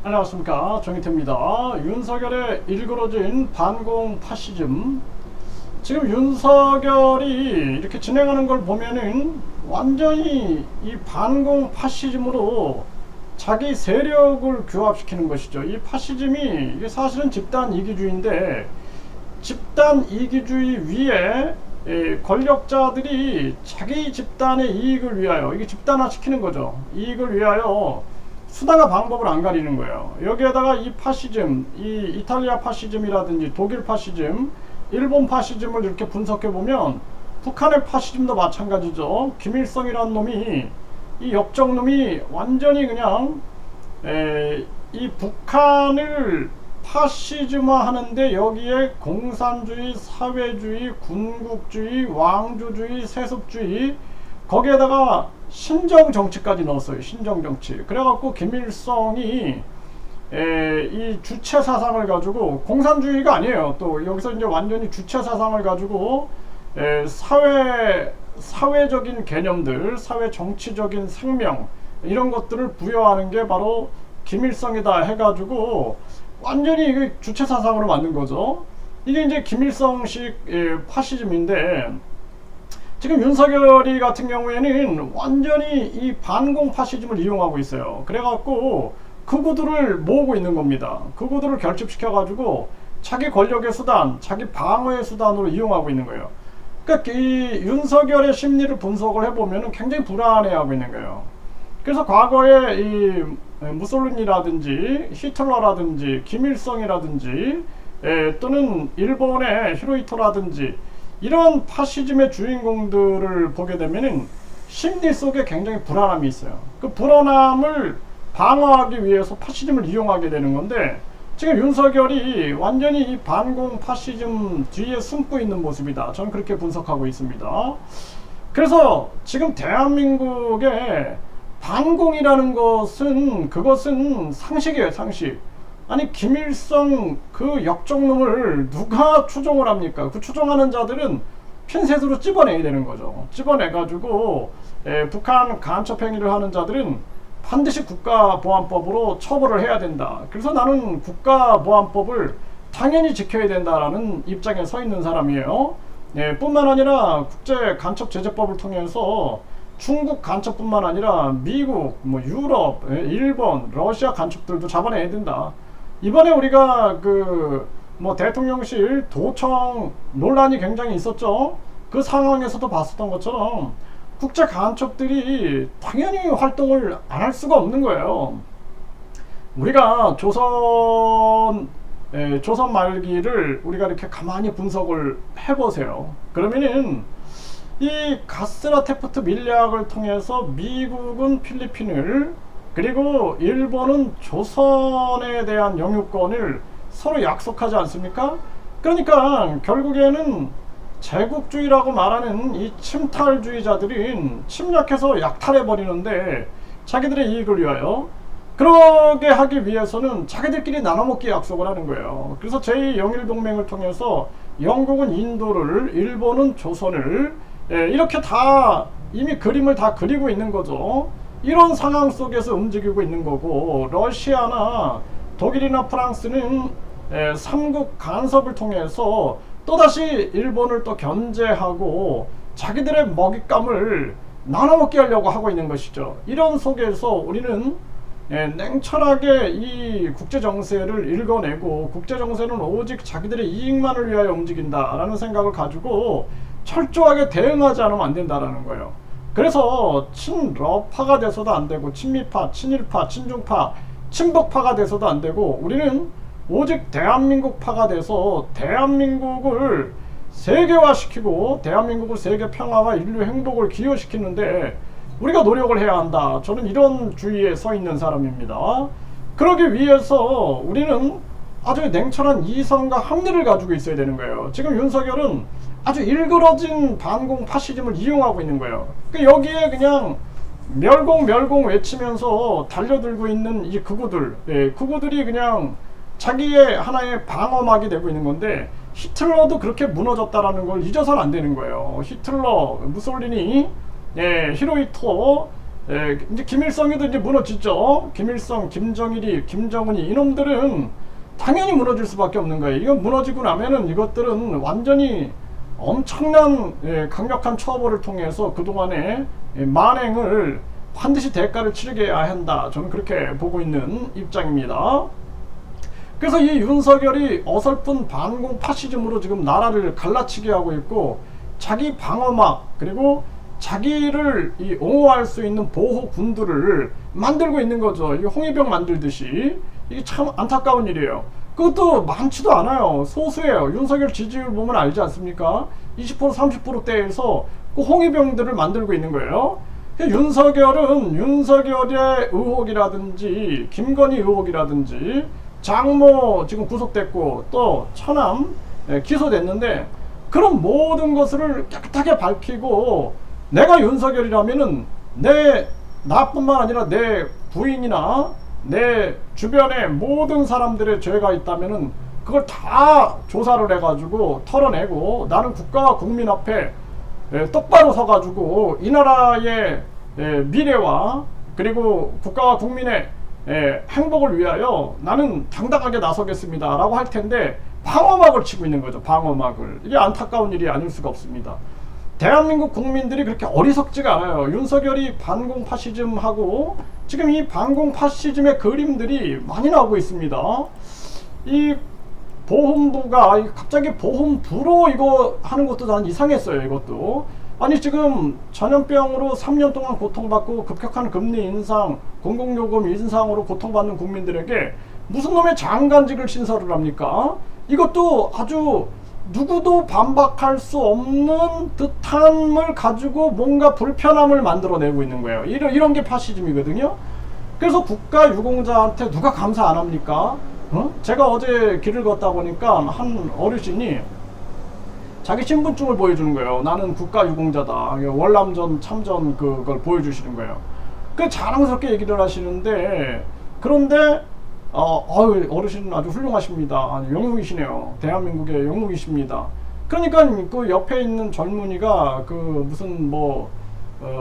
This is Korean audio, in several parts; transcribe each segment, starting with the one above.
안녕하십니까, 정희태입니다. 윤석열의 일그러진 반공 파시즘. 지금 윤석열이 이렇게 진행하는 걸 보면은 완전히 이 반공 파시즘으로 자기 세력을 규합시키는 것이죠. 이 파시즘이 이게 사실은 집단 이기주의인데, 집단 이기주의 위에 권력자들이 자기 집단의 이익을 위하여, 이게 집단화시키는 거죠. 이익을 위하여 수단과 방법을 안 가리는 거예요. 여기에다가 이 파시즘, 이 이탈리아 파시즘이라든지 독일 파시즘, 일본 파시즘을 이렇게 분석해 보면 북한의 파시즘도 마찬가지죠. 김일성이라는 놈이, 이 역적놈이 완전히 그냥 이 북한을 파시즘화 하는데, 여기에 공산주의, 사회주의, 군국주의, 왕조주의, 세습주의, 거기에다가 신정정치까지 넣었어요. 신정정치. 그래갖고 김일성이 이 주체사상을 가지고, 공산주의가 아니에요. 또 여기서 이제 완전히 주체사상을 가지고 사회적인 개념들, 사회 정치적인 생명, 이런 것들을 부여하는 게 바로 김일성이다 해가지고 완전히 주체사상으로 만든 거죠. 이게 이제 김일성식 파시즘인데, 지금 윤석열이 같은 경우에는 완전히 이 반공 파시즘을 이용하고 있어요. 그래갖고 극우들을 모으고 있는 겁니다. 극우들을 결집시켜 가지고 자기 권력의 수단, 자기 방어의 수단으로 이용하고 있는 거예요. 그러니까 이 윤석열의 심리를 분석을 해보면 굉장히 불안해하고 있는 거예요. 그래서 과거에 이 무솔리니라든지 히틀러라든지 김일성이라든지 또는 일본의 히로히토라든지 이런 파시즘의 주인공들을 보게 되면은 심리 속에 굉장히 불안함이 있어요. 그 불안함을 방어하기 위해서 파시즘을 이용하게 되는 건데, 지금 윤석열이 완전히 이 반공 파시즘 뒤에 숨고 있는 모습이다. 저는 그렇게 분석하고 있습니다. 그래서 지금 대한민국의 반공이라는 것은, 그것은 상식이에요, 상식. 아니, 김일성 그 역적놈을 누가 추종을 합니까? 그 추종하는 자들은 핀셋으로 찝어내야 되는 거죠. 찝어내가지고 북한 간첩행위를 하는 자들은 반드시 국가보안법으로 처벌을 해야 된다. 그래서 나는 국가보안법을 당연히 지켜야 된다라는 입장에 서 있는 사람이에요. 뿐만 아니라 국제간첩제재법을 통해서 중국 간첩뿐만 아니라 미국, 유럽, 일본, 러시아 간첩들도 잡아내야 된다. 이번에 우리가 대통령실 도청 논란이 굉장히 있었죠. 그 상황에서도 봤었던 것처럼 국제 간첩들이 당연히 활동을 안 할 수가 없는 거예요. 우리가 조선 말기를 우리가 이렇게 가만히 분석을 해보세요. 그러면은 이 가스라 테프트 밀리학을 통해서 미국은 필리핀을, 그리고 일본은 조선에 대한 영유권을 서로 약속하지 않습니까? 그러니까 결국에는 제국주의라고 말하는 이 침탈주의자들은 침략해서 약탈해버리는데, 자기들의 이익을 위하여 그러게 하기 위해서는 자기들끼리 나눠먹기 약속을 하는 거예요. 그래서 제2영일동맹을 통해서 영국은 인도를, 일본은 조선을, 이렇게 다 이미 그림을 다 그리고 있는 거죠. 이런 상황 속에서 움직이고 있는 거고, 러시아나 독일이나 프랑스는 삼국 간섭을 통해서 또다시 일본을 또 견제하고 자기들의 먹잇감을 나눠먹게 하려고 하고 있는 것이죠. 이런 속에서 우리는 냉철하게 이 국제정세를 읽어내고, 국제정세는 오직 자기들의 이익만을 위하여 움직인다라는 생각을 가지고 철저하게 대응하지 않으면 안 된다라는 거예요. 그래서 친러파가 돼서도 안 되고, 친미파, 친일파, 친중파, 친북파가 돼서도 안 되고, 우리는 오직 대한민국파가 돼서 대한민국을 세계화시키고 대한민국을 세계 평화와 인류 행복을 기여시키는데 우리가 노력을 해야 한다. 저는 이런 주의에 서 있는 사람입니다. 그러기 위해서 우리는 아주 냉철한 이성과 합리를 가지고 있어야 되는 거예요. 지금 윤석열은 아주 일그러진 반공 파시즘을 이용하고 있는 거예요. 여기에 그냥 멸공 외치면서 달려들고 있는 이 극우들, 극우들이 그냥 자기의 하나의 방어막이 되고 있는 건데, 히틀러도 그렇게 무너졌다라는 걸 잊어서는 안 되는 거예요. 히틀러, 무솔리니, 히로히토, 이제 김일성이도 이제 무너지죠. 김일성, 김정일이, 김정은이 이놈들은 당연히 무너질 수밖에 없는 거예요. 이건 무너지고 나면은 이것들은 완전히 엄청난 강력한 처벌을 통해서 그동안의 만행을 반드시 대가를 치르게 해야 한다. 저는 그렇게 보고 있는 입장입니다. 그래서 이 윤석열이 어설픈 반공 파시즘으로 지금 나라를 갈라치게 하고 있고, 자기 방어막 그리고 자기를 옹호할 수 있는 보호군들을 만들고 있는 거죠. 이게 홍위병 만들듯이. 이게 참 안타까운 일이에요. 그것도 많지도 않아요. 소수예요. 윤석열 지지율 보면 알지 않습니까? 20% 30%대에서 그 홍위병들을 만들고 있는 거예요. 윤석열은 윤석열의 의혹이라든지 김건희 의혹이라든지 장모 지금 구속됐고 또 처남 기소됐는데, 그런 모든 것을 깨끗하게 밝히고, 내가 윤석열이라면은 나뿐만 아니라 내 부인이나 내 주변에 모든 사람들의 죄가 있다면은 그걸 다 조사를 해가지고 털어내고, 나는 국가와 국민 앞에 똑바로 서가지고 이 나라의 미래와 그리고 국가와 국민의 행복을 위하여 나는 당당하게 나서겠습니다 라고 할 텐데, 방어막을 치고 있는 거죠. 방어막을. 이게 안타까운 일이 아닐 수가 없습니다. 대한민국 국민들이 그렇게 어리석지가 않아요. 윤석열이 반공 파시즘하고 지금 이 반공 파시즘의 그림들이 많이 나오고 있습니다. 이 보훈부가 갑자기 보훈부로 이거 하는 것도 난 이상했어요. 이것도 아니, 지금 전염병으로 3년 동안 고통받고 급격한 금리 인상, 공공요금 인상으로 고통받는 국민들에게 무슨 놈의 장관직을 신설을 합니까? 이것도 아주 누구도 반박할 수 없는 듯함을 가지고 뭔가 불편함을 만들어내고 있는 거예요. 이런 게 파시즘이거든요. 그래서 국가유공자한테 누가 감사 안 합니까? 제가 어제 길을 걷다 보니까 한 어르신이 자기 신분증을 보여주는 거예요. 나는 국가유공자다. 월남전 참전 그걸 보여주시는 거예요. 그 자랑스럽게 얘기를 하시는데, 그런데 어르신 아주 훌륭하십니다. 영웅이시네요. 대한민국의 영웅이십니다. 그러니까 그 옆에 있는 젊은이가 그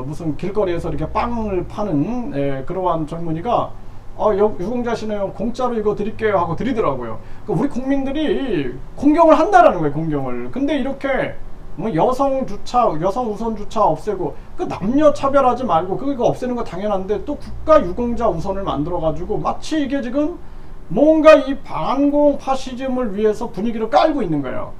무슨 길거리에서 이렇게 빵을 파는 그러한 젊은이가 유공자시네요. 공짜로 이거 드릴게요 하고 드리더라고요. 그러니까 우리 국민들이 공경을 한다라는 거예요. 공경을. 근데 이렇게 여성 우선 주차 없애고, 그 남녀 차별하지 말고 그거 없애는 거 당연한데, 또 국가 유공자 우선을 만들어 가지고 마치 이게 지금 뭔가 이 반공 파시즘을 위해서 분위기를 깔고 있는 거예요.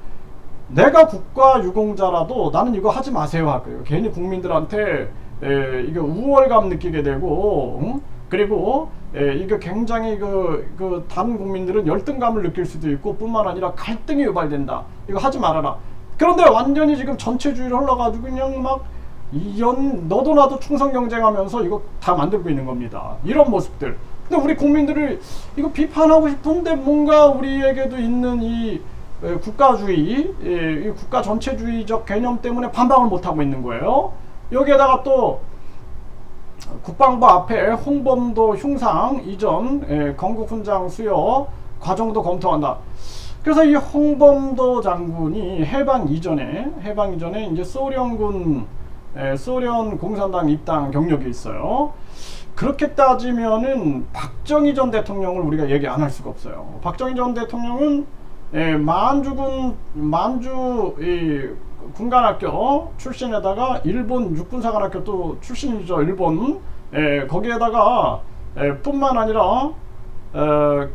내가 국가 유공자라도 나는 이거 하지 마세요 하고요. 괜히 국민들한테 이게 우월감 느끼게 되고, 그리고 이게 굉장히 다른 국민들은 열등감을 느낄 수도 있고, 뿐만 아니라 갈등이 유발된다. 이거 하지 말아라. 그런데 완전히 지금 전체주의를 흘러가지고 그냥 막 너도 나도 충성 경쟁하면서 이거 다 만들고 있는 겁니다. 이런 모습들. 근데 우리 국민들을 이거 비판하고 싶은데, 뭔가 우리에게도 있는 이 국가주의, 이 국가 전체주의적 개념 때문에 반박을 못하고 있는 거예요. 여기에다가 또 국방부 앞에 홍범도 흉상 이전 건국훈장 수여 과정도 검토한다. 그래서 이 홍범도 장군이 해방 이전에 이제 소련 공산당 입당 경력이 있어요. 그렇게 따지면은 박정희 전 대통령을 우리가 얘기 안 할 수가 없어요. 박정희 전 대통령은 만주 군관학교 출신에다가 일본 육군사관학교 또 출신이죠. 일본. 거기에다가 뿐만 아니라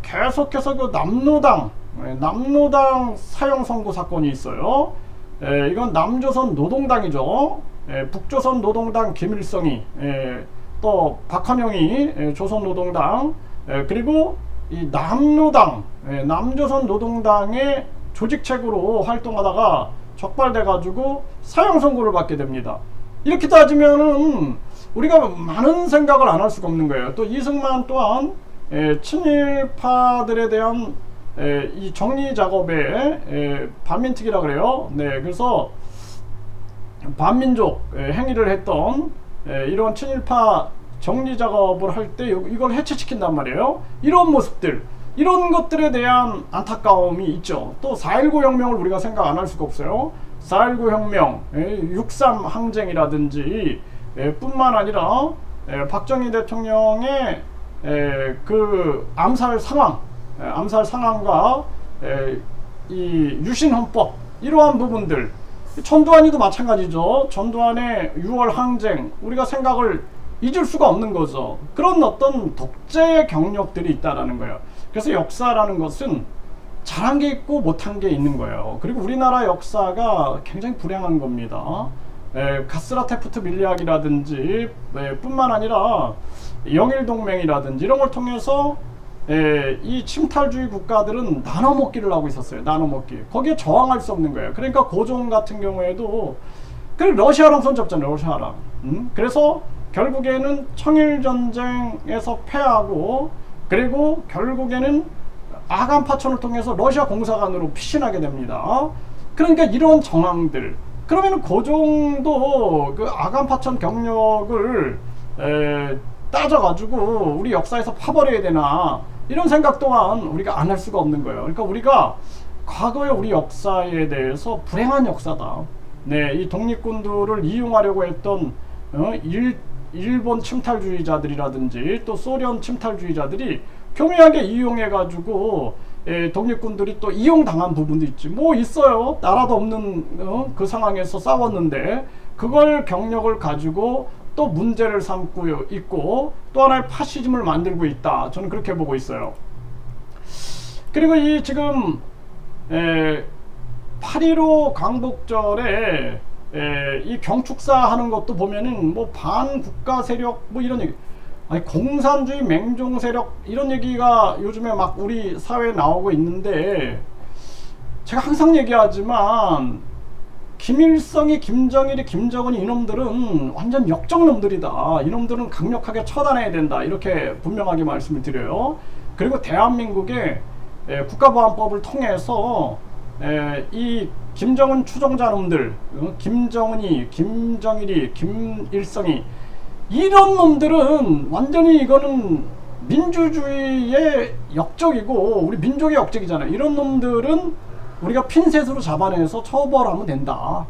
계속해서 그 남노당 사형 선고 사건이 있어요. 이건 남조선 노동당이죠. 북조선 노동당 김일성이, 또 박헌영이 조선 노동당, 그리고 이 남노당, 남조선 노동당의 조직책으로 활동하다가 적발돼 가지고 사형 선고를 받게 됩니다. 이렇게 따지면은 우리가 많은 생각을 안 할 수가 없는 거예요. 또 이승만 또한 친일파들에 대한 이 정리 작업에 반민특위라 그래요. 그래서 반민족 행위를 했던 이런 친일파 정리 작업을 할 때 이걸 해체시킨단 말이에요. 이런 모습들, 이런 것들에 대한 안타까움이 있죠. 또 4.19 혁명을 우리가 생각 안 할 수가 없어요. 4.19 혁명, 6.3 항쟁이라든지 뿐만 아니라 박정희 대통령의 그 암살 상황과 이 유신헌법 이러한 부분들, 전두환이도 마찬가지죠. 전두환의 6월 항쟁, 우리가 생각을 잊을 수가 없는 거죠. 그런 어떤 독재의 경력들이 있다라는 거예요. 그래서 역사라는 것은 잘한 게 있고 못한 게 있는 거예요. 그리고 우리나라 역사가 굉장히 불행한 겁니다. 가스라테프트 밀리학이라든지 뿐만 아니라 영일동맹이라든지 이런 걸 통해서 이 침탈주의 국가들은 나눠먹기를 하고 있었어요. 나눠먹기. 거기에 저항할 수 없는 거예요. 그러니까 고종 같은 경우에도 러시아랑 손잡잖아요. 러시아랑. 그래서 결국에는 청일전쟁에서 패하고, 그리고 결국에는 아간파천을 통해서 러시아 공사관으로 피신하게 됩니다. 그러니까 이런 정황들, 그러면 고종도 그 아간파천 경력을 따져가지고 우리 역사에서 파버려야 되나, 이런 생각 또한 우리가 안 할 수가 없는 거예요. 그러니까 우리가 과거의 우리 역사에 대해서 불행한 역사다. 네, 이 독립군들을 이용하려고 했던 일본 침탈주의자들이라든지 또 소련 침탈주의자들이 교묘하게 이용해가지고 독립군들이 또 이용당한 부분도 있지. 뭐 있어요. 나라도 없는 그 상황에서 싸웠는데 그걸 경력을 가지고 또 문제를 삼고 있고 또 하나의 파시즘을 만들고 있다. 저는 그렇게 보고 있어요. 그리고 이 지금 8.15 광복절에 이 경축사 하는 것도 보면은 뭐 반국가 세력 뭐 이런 얘기, 아니 공산주의 맹종 세력 이런 얘기가 요즘에 막 우리 사회에 나오고 있는데, 제가 항상 얘기하지만 김일성이, 김정일이, 김정은이 이놈들은 완전 역적놈들이다. 이놈들은 강력하게 처단해야 된다. 이렇게 분명하게 말씀을 드려요. 그리고 대한민국의 국가보안법을 통해서 이 김정은 추종자놈들, 김정은이, 김정일이, 김일성이 이런 놈들은 완전히 이거는 민주주의의 역적이고 우리 민족의 역적이잖아요. 이런 놈들은 우리가 핀셋으로 잡아내서 처벌하면 된다.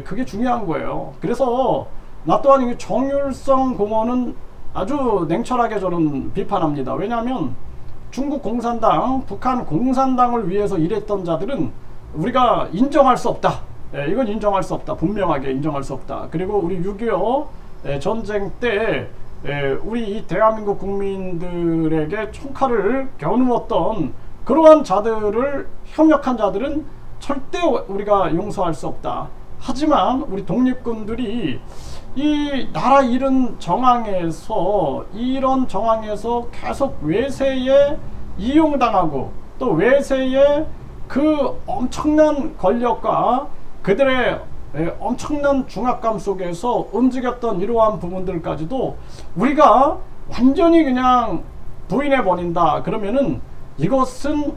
그게 중요한 거예요. 그래서 나 또한 이 정율성 공언은 아주 냉철하게 저는 비판합니다. 왜냐하면 중국 공산당, 북한 공산당을 위해서 일했던 자들은 우리가 인정할 수 없다. 이건 인정할 수 없다. 분명하게 인정할 수 없다. 그리고 우리 6.25 전쟁 때 우리 이 대한민국 국민들에게 총칼을 겨누었던 그러한 자들을, 협력한 자들은 절대 우리가 용서할 수 없다. 하지만 우리 독립군들이 이 나라 잃은 정황에서, 이런 정황에서 계속 외세에 이용당하고 또 외세의 그 엄청난 권력과 그들의 엄청난 중압감 속에서 움직였던 이러한 부분들까지도 우리가 완전히 그냥 부인해 버린다. 그러면은 이것은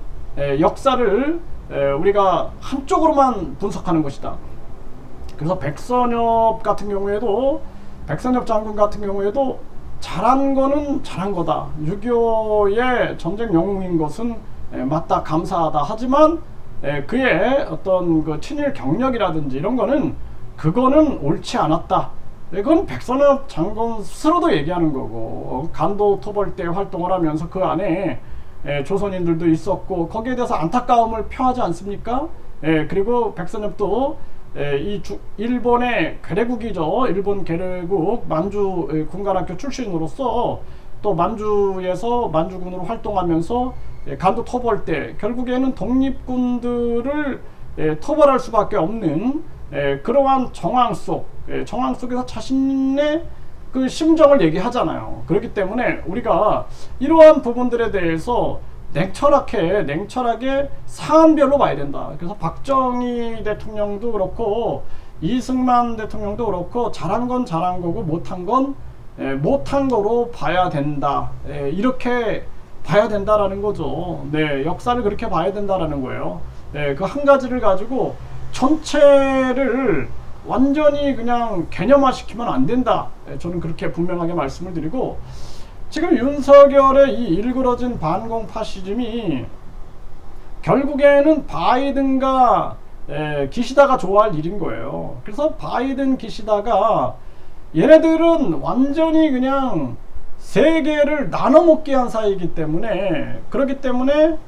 역사를 우리가 한쪽으로만 분석하는 것이다. 그래서 백선엽 같은 경우에도, 백선엽 장군 같은 경우에도 잘한 거는 잘한 거다. 6.25의 전쟁 영웅인 것은 맞다, 감사하다. 하지만 그의 어떤 그 친일 경력이라든지 이런 거는 그거는 옳지 않았다. 이건 백선엽 장군 스스로도 얘기하는 거고, 간도 토벌 때 활동을 하면서 그 안에 조선인들도 있었고 거기에 대해서 안타까움을 표하지 않습니까? 그리고 백선엽도 일본의 괴뢰국이죠. 일본 괴뢰국 만주 군관학교 출신으로서 또 만주에서 만주군으로 활동하면서 간도 토벌 때 결국에는 독립군들을 토벌할 수밖에 없는 그러한 정황 속에서 자신의 그 심정을 얘기하잖아요. 그렇기 때문에 우리가 이러한 부분들에 대해서 냉철하게 사안별로 봐야 된다. 그래서 박정희 대통령도 그렇고 이승만 대통령도 그렇고 잘한 건 잘한 거고 못한 건 못한 거로 봐야 된다. 이렇게 봐야 된다라는 거죠. 네, 역사를 그렇게 봐야 된다라는 거예요. 그 한 가지를 가지고 전체를 완전히 그냥 개념화 시키면 안 된다. 저는 그렇게 분명하게 말씀을 드리고, 지금 윤석열의 이 일그러진 반공 파시즘이 결국에는 바이든과 기시다가 좋아할 일인 거예요. 그래서 바이든 기시다가 얘네들은 완전히 그냥 세계를 나눠먹게 한 사이이기 때문에, 그렇기 때문에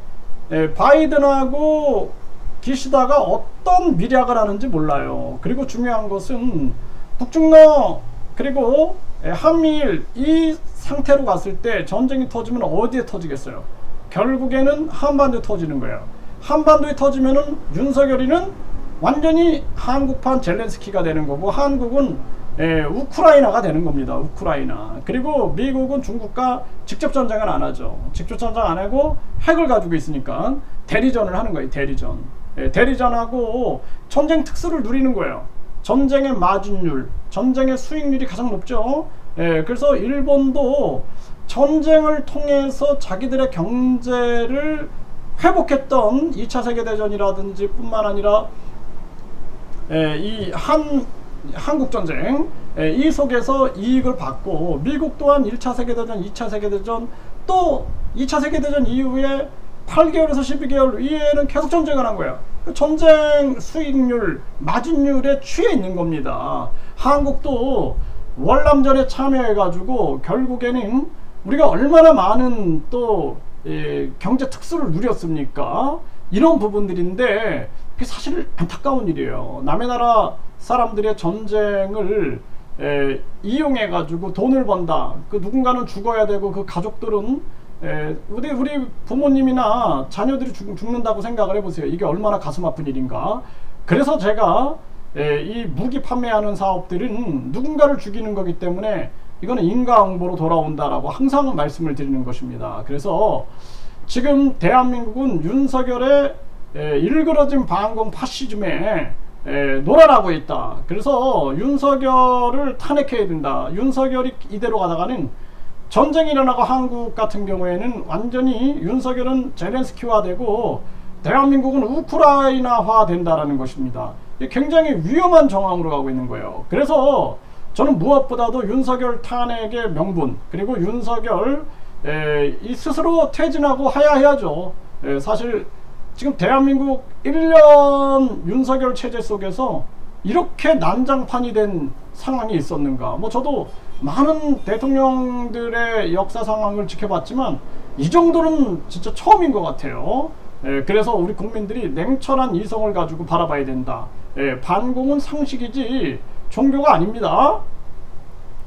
바이든하고 기시다가 어떤 미략을 하는지 몰라요. 그리고 중요한 것은 북중러 그리고 한미일 이 상태로 갔을 때 전쟁이 터지면 어디에 터지겠어요? 결국에는 한반도에 터지는 거예요. 한반도에 터지면은 윤석열이는 완전히 한국판 젤렌스키가 되는 거고, 한국은 우크라이나가 되는 겁니다. 우크라이나. 그리고 미국은 중국과 직접 전쟁은 안 하죠. 직접 전쟁 안 하고 핵을 가지고 있으니까 대리전을 하는 거예요. 대리전. 대리전하고 전쟁 특수를 누리는 거예요. 전쟁의 마진율, 전쟁의 수익률이 가장 높죠. 그래서 일본도 전쟁을 통해서 자기들의 경제를 회복했던 2차 세계대전이라든지 뿐만 아니라 이 한국전쟁 이 속에서 이익을 받고, 미국 또한 1차 세계대전, 2차 세계대전, 또 2차 세계대전 이후에 8개월에서 12개월 이후에는 계속 전쟁을 한 거예요. 전쟁 수익률, 마진율에 취해 있는 겁니다. 한국도 월남전에 참여해가지고 결국에는 우리가 얼마나 많은 또 경제 특수를 누렸습니까? 이런 부분들인데 그게 사실 안타까운 일이에요. 남의 나라 사람들의 전쟁을 이용해 가지고 돈을 번다. 그 누군가는 죽어야 되고, 그 가족들은 우리 부모님이나 자녀들이 죽는다고 생각을 해보세요. 이게 얼마나 가슴 아픈 일인가. 그래서 제가 이 무기 판매하는 사업들은 누군가를 죽이는 거기 때문에 이거는 인과응보로 돌아온다라고 항상 말씀을 드리는 것입니다. 그래서 지금 대한민국은 윤석열의 일그러진 반공 파시즘에 놀아나고 있다. 그래서 윤석열을 탄핵해야 된다. 윤석열이 이대로 가다가는 전쟁이 일어나고, 한국 같은 경우에는 완전히 윤석열은 젤렌스키화 되고 대한민국은 우크라이나화 된다라는 것입니다. 굉장히 위험한 정황으로 가고 있는 거예요. 그래서 저는 무엇보다도 윤석열 탄핵의 명분, 그리고 윤석열 이 스스로 퇴진하고 하야해야죠. 사실 지금 대한민국 1년 윤석열 체제 속에서 이렇게 난장판이 된 상황이 있었는가. 뭐 저도 많은 대통령들의 역사 상황을 지켜봤지만 이 정도는 진짜 처음인 것 같아요. 그래서 우리 국민들이 냉철한 이성을 가지고 바라봐야 된다. 반공은 상식이지 종교가 아닙니다.